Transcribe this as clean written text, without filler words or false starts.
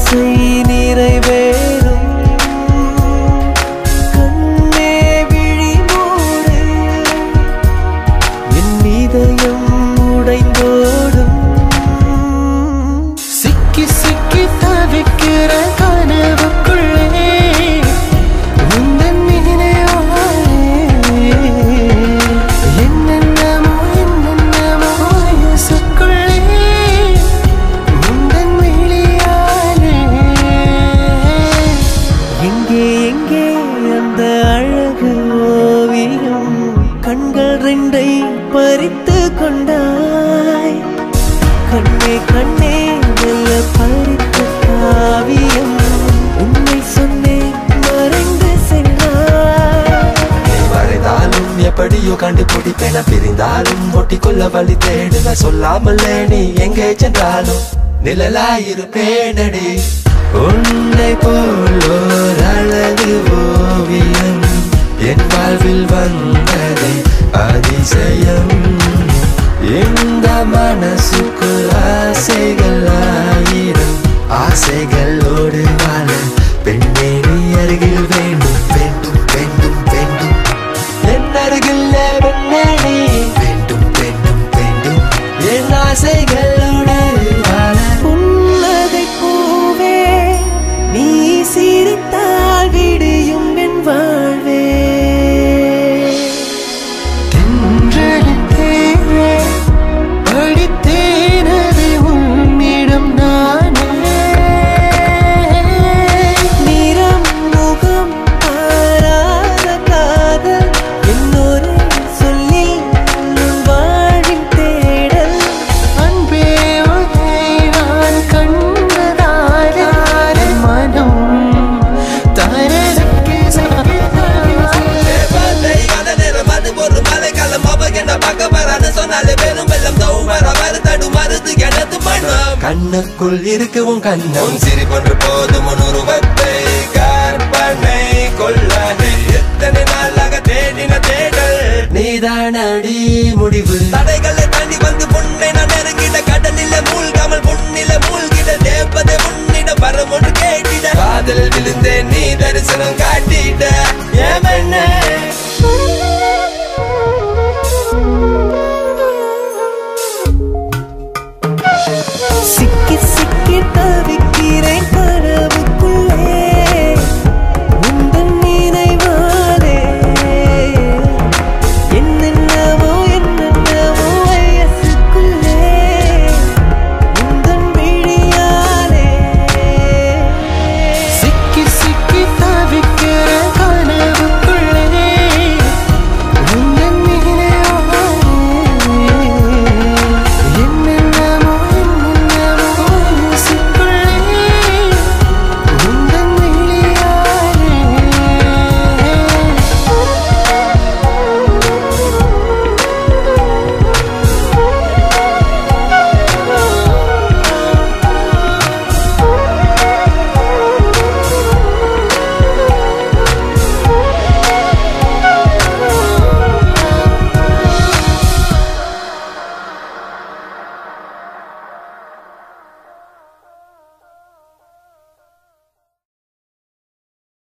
ஆசை நிறைவேறும் கண்ணே விழி மூடு என் இதயம் உடைந்தோடும் சிக்கி சிக்கி தவிக்கிற கனவுக்குள்ளே உந்தன் நினைவாலே என்னென்னமோ என்னென்னமோ வயசுக்குள்ளே உந்தன் விழியாலே எங்கே எங்கே அந்த அழகு ஓவியம் கண்கள் ரெண்டை பறித்து கொண்டாய் கண்ணே கண்ணே மெல்ல பறித்த காவியம் உன்னை சொன்னேன் மறைந்து சென்றாய் மறைந்தாலும் எப்படியோ கண்டுபிடிப்பேன பிரிந்தாலும் ஒட்டிக்கொள்ள வழி தேடுவ சொல்லாமலே நீ எங்கே சென்றாலும் நிழலாயிருப்பேனடி உன்னை போலோர் அழகு ஓவியம் என் வாழ்வில் வந்ததே அதிசயம் இந்த மனசுக்குள் ஆசைகள் ஆயிரம் ஆசைகளோடு வாழ பெண்ணே நீ அருகில் வேண்டும் வேண்டும் வேண்டும் வேண்டும் என் அருகில் பெண்ணே நீ வேண்டும் வேண்டும் வேண்டும் என் ஆசைகளோடு வாழ புன்னகை பூவே நீ சிரித்தால் விடியும் என் வாழ்வே கண்ணுக்குள் இருக்கும் கண்ணம் சிரி போன்று போதும் உருவத்தை கற்பனை கொள்ளனை எத்தனை நாளாக தேடின தேடல் நீதானடி முடிவு தடைகளை தாண்டி வந்து பொண்ணை நான் நெருங்கிட கடலில மூழ்காமல் பொன்னில மூழ்கிட தேவதை முன்னிட வரம் ஒன்று கேட்டிட காதல் விழுந்தேன் நீ தரிசனம் காட்டிட ஏமன்ன சிக்கி சிக்கி தவி